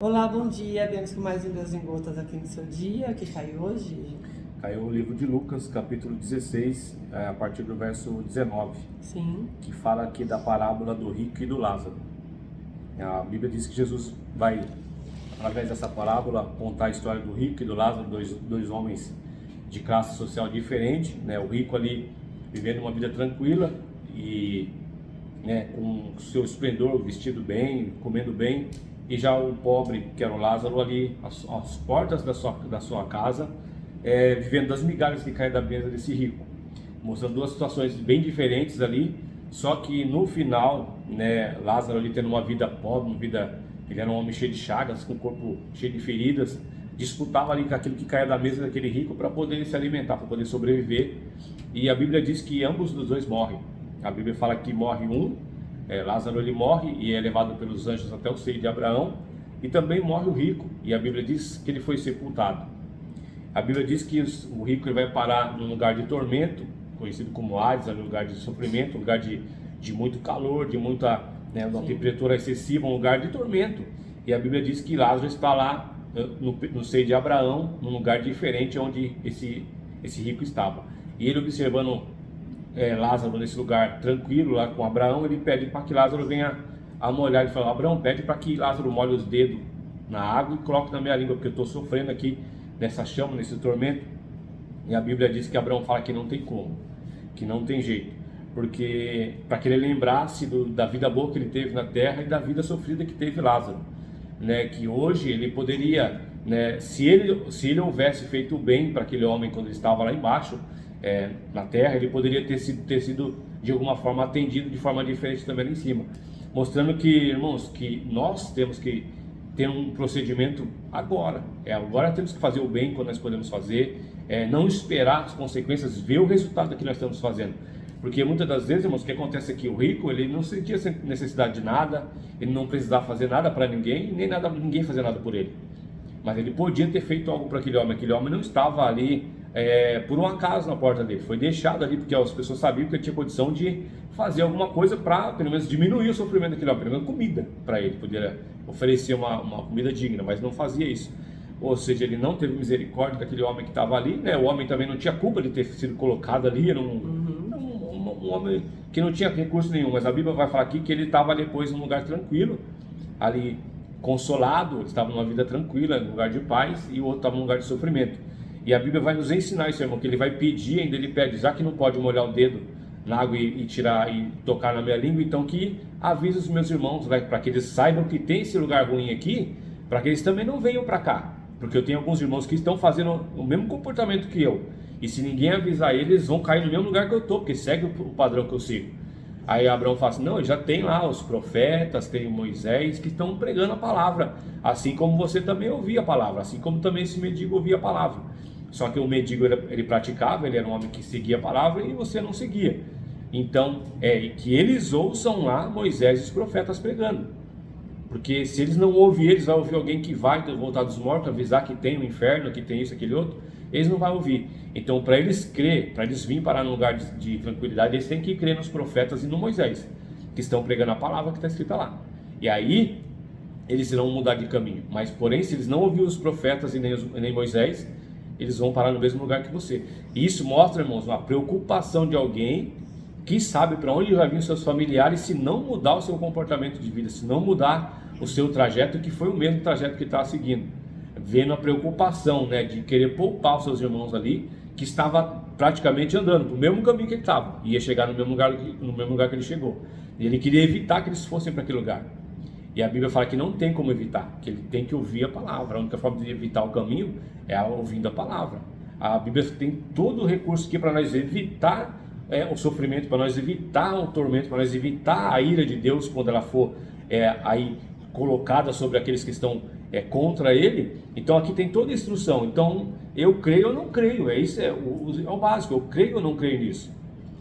Olá, bom dia. Vemos com mais um Deus em Gotas aqui no seu dia. O que caiu hoje? Caiu o livro de Lucas, capítulo 16, a partir do verso 19, Sim, que fala aqui da parábola do rico e do Lázaro. A Bíblia diz que Jesus vai, através dessa parábola, contar a história do rico e do Lázaro, dois homens de classe social diferente, né? O rico ali vivendo uma vida tranquila e, né, com o seu esplendor, vestido bem, comendo bem, e já o pobre, que era o Lázaro, ali às portas da sua casa, vivendo das migalhas que caem da mesa desse rico, mostrando duas situações bem diferentes ali. Só que no final, né, Lázaro ali tendo uma vida pobre, ele era um homem cheio de chagas, com o corpo cheio de feridas, disputava ali com aquilo que caía da mesa daquele rico para poder se alimentar, para poder sobreviver. E a Bíblia diz que ambos dos dois morrem. A Bíblia fala que morre um, Lázaro ele morre e é levado pelos anjos até o seio de Abraão, e também morre o rico, e a Bíblia diz que ele foi sepultado. A Bíblia diz que o rico ele vai parar num lugar de tormento, conhecido como Hades, um lugar de sofrimento, um lugar de muito calor, de muita, né, uma temperatura excessiva, um lugar de tormento. E a Bíblia diz que Lázaro está lá no seio de Abraão, num lugar diferente onde esse rico estava. E ele, observando Lázaro nesse lugar tranquilo lá com Abraão, ele pede para que Lázaro venha a molhar. Ele fala: Abraão, pede para que Lázaro molhe os dedos na água e coloque na minha língua, porque eu estou sofrendo aqui nessa chama, nesse tormento. E a Bíblia diz que Abraão fala que não tem como, que não tem jeito, porque para que ele lembrasse da vida boa que ele teve na terra e da vida sofrida que teve Lázaro, né? Que hoje ele poderia, né, se ele houvesse feito o bem para aquele homem quando ele estava lá embaixo, na terra, ele poderia ter sido de alguma forma atendido de forma diferente também lá em cima, mostrando que, irmãos, que nós temos que ter um procedimento agora. Agora temos que fazer o bem quando nós podemos fazer, não esperar as consequências, ver o resultado daquilo que nós estamos fazendo. Porque muitas das vezes, irmãos, o que acontece aqui, o rico, ele não sentia necessidade de nada, ele não precisava fazer nada para ninguém, nem ninguém fazer nada por ele. Mas ele podia ter feito algo para aquele homem não estava ali por um acaso na porta dele, foi deixado ali porque as pessoas sabiam que ele tinha condição de fazer alguma coisa para pelo menos diminuir o sofrimento daquele homem, pelo menos comida para ele, poderia oferecer uma comida digna, mas não fazia isso. Ou seja, ele não teve misericórdia daquele homem que estava ali, né? O homem também não tinha culpa de ter sido colocado ali, era um homem que não tinha recurso nenhum, mas a Bíblia vai falar aqui que ele estava depois num lugar tranquilo, ali consolado, ele estava numa vida tranquila, num lugar de paz, e o outro estava num lugar de sofrimento. E a Bíblia vai nos ensinar isso, irmão, que ele vai pedir, ainda ele pede, já que não pode molhar o dedo na água e tirar e tocar na minha língua, então que avise os meus irmãos, né, para que eles saibam que tem esse lugar ruim aqui, para que eles também não venham para cá, porque eu tenho alguns irmãos que estão fazendo o mesmo comportamento que eu, e se ninguém avisar eles, vão cair no mesmo lugar que eu estou, porque segue o padrão que eu sigo. Aí Abraão fala assim: não, já tem lá os profetas, tem Moisés que estão pregando a palavra, assim como você também ouvia a palavra, assim como também esse mendigo ouvia a palavra. Só que o mendigo ele praticava, ele era um homem que seguia a palavra e você não seguia. Então, que eles ouçam lá Moisés e os profetas pregando. Porque se eles não ouvem eles, vai ouvir alguém que vai voltar dos mortos, avisar que tem o inferno, que tem isso, aquele outro, eles não vão ouvir. Então, para eles crer, para eles virem parar num lugar de tranquilidade, eles têm que crer nos profetas e no Moisés, que estão pregando a palavra que está escrita lá. E aí, eles irão mudar de caminho. Mas, porém, se eles não ouvirem os profetas e nem Moisés, eles vão parar no mesmo lugar que você. E isso mostra, irmãos, uma preocupação de alguém que sabe para onde vai vir os seus familiares se não mudar o seu comportamento de vida, se não mudar o seu trajeto, que foi o mesmo trajeto que está seguindo. Vendo a preocupação, né, de querer poupar os seus irmãos ali, que estava praticamente andando para o mesmo caminho que ele estava, ia chegar no mesmo lugar que ele chegou. E ele queria evitar que eles fossem para aquele lugar. E a Bíblia fala que não tem como evitar, que ele tem que ouvir a palavra. A única forma de evitar o caminho é ouvindo a palavra. A Bíblia tem todo o recurso aqui para nós evitar o sofrimento, para nós evitar o tormento, para nós evitar a ira de Deus quando ela for aí colocada sobre aqueles que estão contra ele. Então aqui tem toda a instrução. Então eu creio ou não creio, isso é o básico, eu creio ou não creio nisso.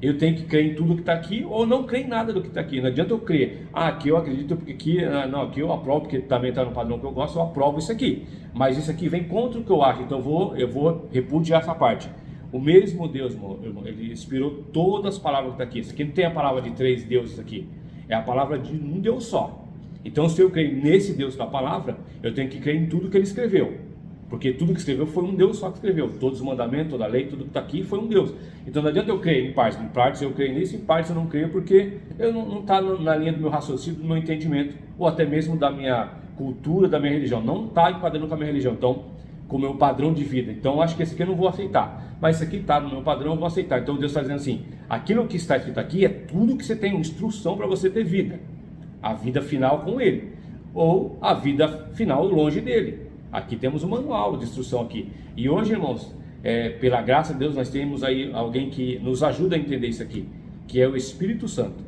Eu tenho que crer em tudo que está aqui ou não crer em nada do que está aqui. Não adianta eu crer, aqui eu acredito porque aqui, não, aqui eu aprovo porque também está no padrão que eu gosto, eu aprovo isso aqui. Mas isso aqui vem contra o que eu acho, então eu vou repudiar essa parte. O mesmo Deus, irmão, ele inspirou todas as palavras que estão aqui. Isso aqui não tem a palavra de três deuses aqui, é a palavra de um Deus só. Então, se eu creio nesse Deus da palavra, eu tenho que crer em tudo que ele escreveu. Porque tudo que escreveu foi um Deus só que escreveu. Todos os mandamentos, toda a lei, tudo que está aqui foi um Deus. Então não adianta eu crer em partes eu creio nisso, em partes eu não creio, porque eu não está na linha do meu raciocínio, do meu entendimento, ou até mesmo da minha cultura, da minha religião. Não está enquadrando com a minha religião, então, com o meu padrão de vida. Então acho que esse aqui eu não vou aceitar. Mas esse aqui está no meu padrão, eu vou aceitar. Então Deus está dizendo assim, aquilo que está escrito aqui é tudo que você tem, instrução para você ter vida. A vida final com ele, ou a vida final longe dele. Aqui temos um manual de instrução aqui. E hoje, irmãos, pela graça de Deus, nós temos aí alguém que nos ajuda a entender isso aqui, que é o Espírito Santo.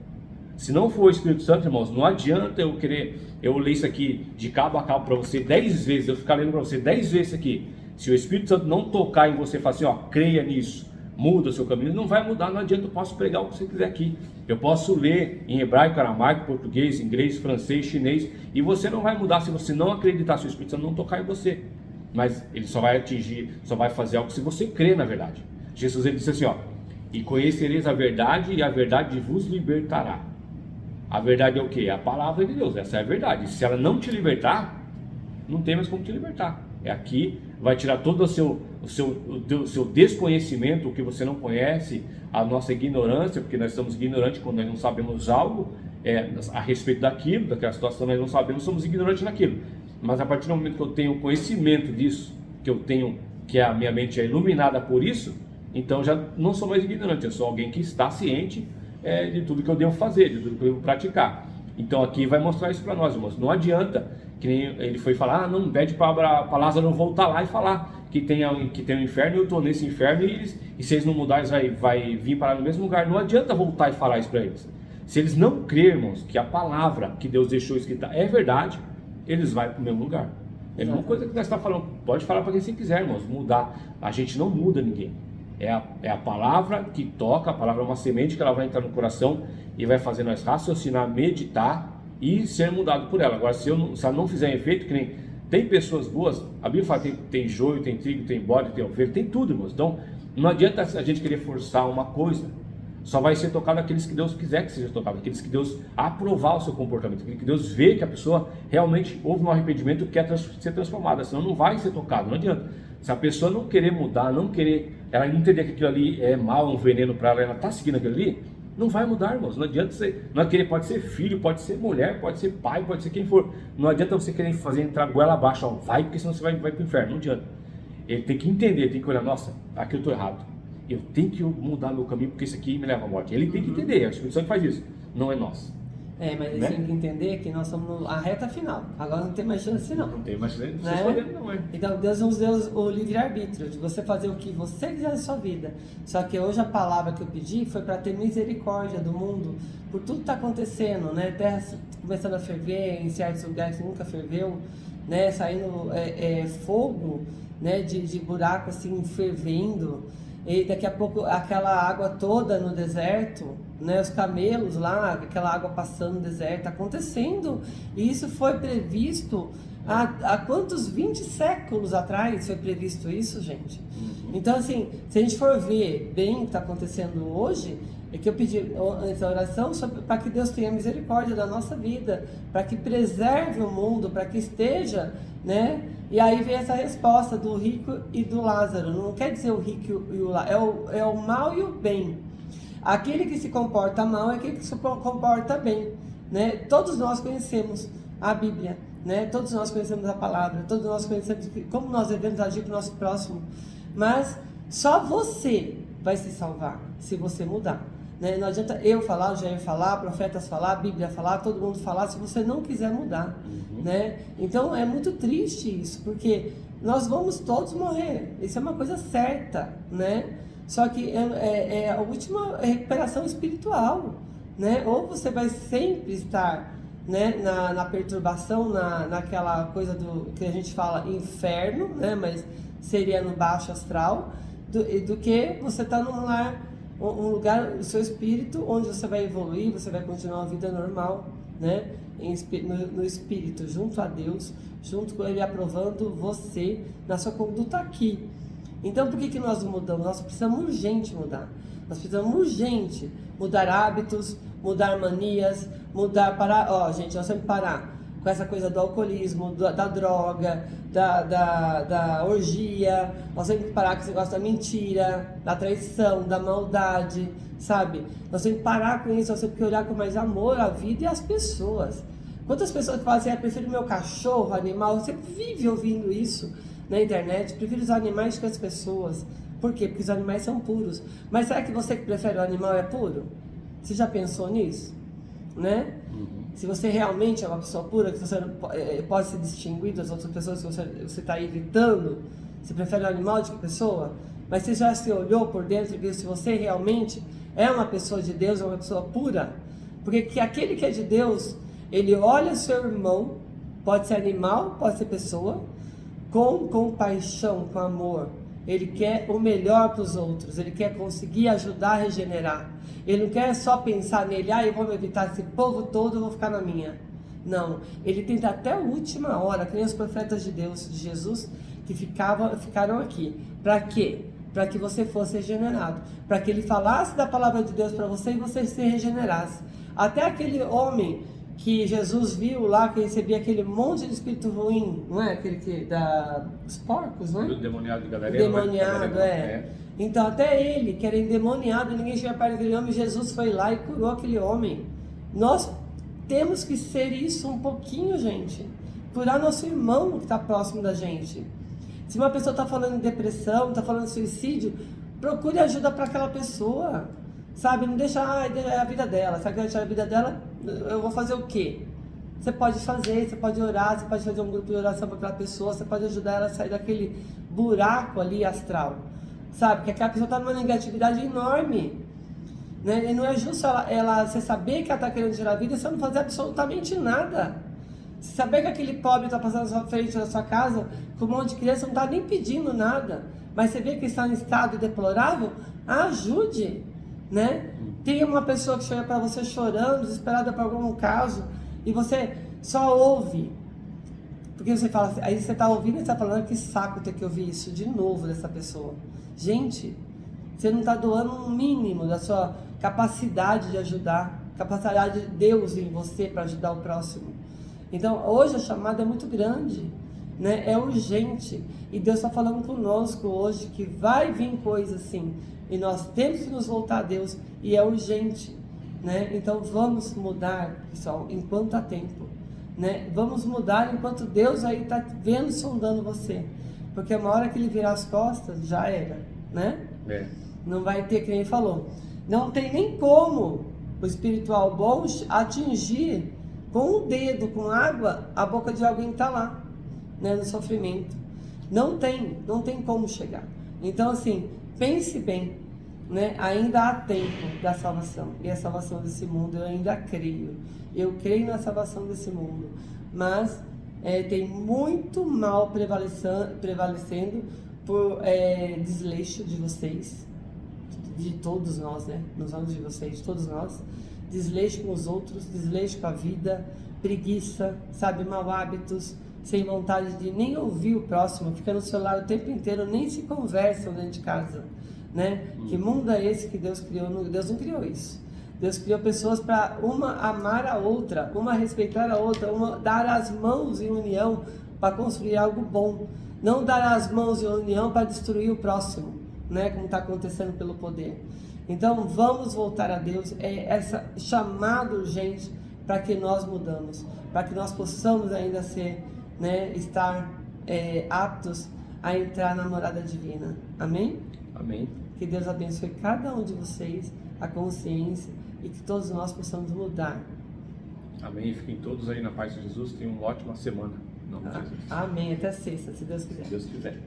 Se não for o Espírito Santo, irmãos, não adianta eu ler isso aqui de cabo a cabo para você 10 vezes, eu ficar lendo para você 10 vezes isso aqui. Se o Espírito Santo não tocar em você e falar assim, ó, creia nisso, muda o seu caminho, não vai mudar, não adianta, eu posso pregar o que você quiser aqui. Eu posso ler em hebraico, aramaico, português, inglês, francês, chinês, e você não vai mudar se você não acreditar, se o Espírito Santo não tocar em você. Mas ele só vai atingir, só vai fazer algo se você crer na verdade. Jesus, ele disse assim, ó, e conhecereis a verdade, e a verdade vos libertará. A verdade é o quê? É a palavra de Deus, essa é a verdade. Se ela não te libertar, não tem mais como te libertar. É aqui, vai tirar todo o seu desconhecimento, o que você não conhece, a nossa ignorância, porque nós estamos ignorantes quando nós não sabemos algo a respeito daquilo, daquela situação, nós não sabemos, somos ignorantes naquilo. Mas a partir do momento que eu tenho conhecimento disso, que a minha mente é iluminada por isso, então já não sou mais ignorante, eu sou alguém que está ciente de tudo que eu devo fazer, de tudo que eu devo praticar. Então aqui vai mostrar isso para nós, irmãos. Não adianta, que nem ele foi falar, não pede para Lázaro voltar lá e falar que tem um inferno, eu estou nesse inferno e se eles não mudarem, vai vir parar no mesmo lugar. Não adianta voltar e falar isso para eles. Se eles não crerem, irmãos, que a palavra que Deus deixou escrita é verdade, eles vão para o mesmo lugar. É a mesma coisa que nós estamos falando. Pode falar para quem você quiser, irmãos, mudar. A gente não muda ninguém. É a palavra que toca, a palavra é uma semente que ela vai entrar no coração e vai fazer nós raciocinar, meditar e ser mudado por ela. Agora, se ela não fizer efeito, que nem tem pessoas boas, a Bíblia fala que tem joio, tem trigo, tem bode, tem ovelha, tem tudo, irmãos. Então, não adianta a gente querer forçar uma coisa. Só vai ser tocado aqueles que Deus quiser que seja tocado, aqueles que Deus aprovar o seu comportamento, aqueles que Deus vê que a pessoa realmente houve um arrependimento e quer ser transformada, senão não vai ser tocado, não adianta. Se a pessoa não querer mudar, não querer, ela entender que aquilo ali é mal, um veneno para ela, ela está seguindo aquilo ali, não vai mudar, irmãos. Não adianta você, não querer, pode ser filho, pode ser mulher, pode ser pai, pode ser quem for. Não adianta você querer fazer entrar goela abaixo, ó, vai, porque senão você vai para o inferno, não adianta. Ele tem que entender, tem que olhar, nossa, aqui eu estou errado. Eu tenho que mudar meu caminho porque isso aqui me leva à morte. Ele tem que entender, a Espírito Santo faz isso, não é nós. Mas eles têm que entender que nós somos a reta final. Agora não tem mais chance não. Não tem mais chance, não é? Então Deus nos deu o livre-arbítrio de você fazer o que você quiser na sua vida. Só que hoje a palavra que eu pedi foi para ter misericórdia do mundo por tudo que está acontecendo, né? Terra começando a ferver em certos lugares que nunca ferveu, né? Saindo fogo, né? De buraco assim fervendo. E daqui a pouco aquela água toda no deserto, né, os camelos lá, aquela água passando no deserto, acontecendo. E isso foi previsto há quantos 20 séculos atrás foi previsto isso, gente? Então assim, se a gente for ver bem o que está acontecendo hoje, é que eu pedi essa oração para que Deus tenha misericórdia da nossa vida, para que preserve o mundo, para que esteja, né? E aí vem essa resposta do rico e do Lázaro. Não quer dizer o rico e o Lázaro, é o mal e o bem. Aquele que se comporta mal é aquele que se comporta bem, né? Todos nós conhecemos a Bíblia, né? Todos nós conhecemos a palavra, todos nós conhecemos como nós devemos agir com o nosso próximo. Mas só você vai se salvar se você mudar. Né? Não adianta eu falar, o Jair falar, profetas falar, a Bíblia falar, todo mundo falar, se você não quiser mudar. Né? Então é muito triste isso, porque nós vamos todos morrer, isso é uma coisa certa, né? Só que é a última recuperação espiritual, né? Ou você vai sempre estar, né, na perturbação, naquela coisa que a gente fala inferno, né? Mas seria no baixo astral, do que você está num lar, um lugar, o seu espírito, onde você vai evoluir, você vai continuar uma vida normal, né? No espírito, junto a Deus, junto com Ele aprovando você na sua conduta aqui. Então por que nós não mudamos? Nós precisamos urgente mudar. Nós precisamos urgente mudar hábitos, mudar manias, parar. Gente, nós temos que parar com essa coisa do alcoolismo, da droga, da orgia. Nós temos que parar com esse negócio da mentira, da traição, da maldade, sabe? Nós temos que parar com isso, nós temos que olhar com mais amor a vida e as pessoas. Quantas pessoas falam assim, eu prefiro meu cachorro, animal? Você vive ouvindo isso na internet, prefiro os animais que as pessoas. Por quê? Porque os animais são puros. Mas será que você que prefere o animal é puro? Você já pensou nisso? Né? Se você realmente é uma pessoa pura, que você pode se distinguir das outras pessoas que você está evitando, você prefere o animal do que a pessoa? Mas você já se olhou por dentro e viu se você realmente é uma pessoa de Deus, é uma pessoa pura? Porque aquele que é de Deus, ele olha o seu irmão, pode ser animal, pode ser pessoa, com compaixão, com amor. Ele quer o melhor para os outros, ele quer conseguir ajudar a regenerar. Ele não quer só pensar nele, eu vou me evitar esse povo todo, eu vou ficar na minha. Não, ele tenta até a última hora, que nem os profetas de Deus, de Jesus, que ficaram aqui. Para quê? Para que você fosse regenerado. Para que ele falasse da palavra de Deus para você e você se regenerasse. Até aquele homem que Jesus viu lá, que recebia aquele monte de espírito ruim, não é? Aquele que dos porcos, não é? Do demoniado de Gadareno. Demoniado, Então até ele, que era endemoniado, ninguém chegava perto daquele homem, Jesus foi lá e curou aquele homem. Nós temos que ser isso um pouquinho, gente. Curar nosso irmão que está próximo da gente. Se uma pessoa está falando em depressão, está falando em suicídio, procure ajuda para aquela pessoa. Sabe, não deixa a vida dela. Sabe que deixar a vida dela, eu vou fazer o quê? Você pode fazer, você pode orar, você pode fazer um grupo de oração para aquela pessoa, você pode ajudar ela a sair daquele buraco ali astral. Sabe, que aquela pessoa está numa negatividade enorme. Né? E não é justo você saber que ela está querendo tirar a vida e você não fazer absolutamente nada. Você saber que aquele pobre está passando na sua frente, na sua casa, com um monte de criança, não está nem pedindo nada. Mas você vê que está em estado deplorável, ajude. Né? Tem uma pessoa que chega para você chorando, desesperada por algum caso, e você só ouve. Porque você fala, aí você está ouvindo e está falando, que saco ter que ouvir isso de novo dessa pessoa. Gente, você não está doando um mínimo da sua capacidade de ajudar, capacidade de Deus em você para ajudar o próximo. Então, hoje a chamada é muito grande, né? É urgente. E Deus está falando conosco hoje que vai vir coisa assim. E nós temos que nos voltar a Deus. E é urgente, né? Então, vamos mudar, pessoal, enquanto há tempo. Né? Vamos mudar enquanto Deus aí está vendo, sondando você. Porque uma hora que ele virar as costas, já era, né? Não vai ter, quem ele falou. Não tem nem como o espiritual bom atingir com o dedo, com água, a boca de alguém que está lá, né, no sofrimento. Não tem como chegar. Então, assim, pense bem, né? Ainda há tempo da salvação. E a salvação desse mundo eu ainda creio. Eu creio na salvação desse mundo. Mas tem muito mal prevalecendo por desleixo de vocês, de todos nós, né? Nos anos de vocês, de todos nós. Desleixo com os outros, desleixo com a vida, preguiça, sabe, mau hábitos, sem vontade de nem ouvir o próximo, fica no celular o tempo inteiro, nem se conversam dentro de casa, né? Que mundo é esse que Deus criou? Deus não criou isso. Deus criou pessoas para uma amar a outra, uma respeitar a outra, uma dar as mãos em união para construir algo bom, não dar as mãos em união para destruir o próximo, né? Como está acontecendo pelo poder. Então vamos voltar a Deus, essa chamada urgente para que nós mudamos, para que nós possamos ainda ser, né, estar aptos a entrar na morada divina. Amém? Amém. Que Deus abençoe cada um de vocês, a consciência, e que todos nós possamos mudar. Amém. Fiquem todos aí na paz de Jesus. Tenham uma ótima semana. Em nome de Jesus. Amém. Até sexta, se Deus quiser. Se Deus quiser.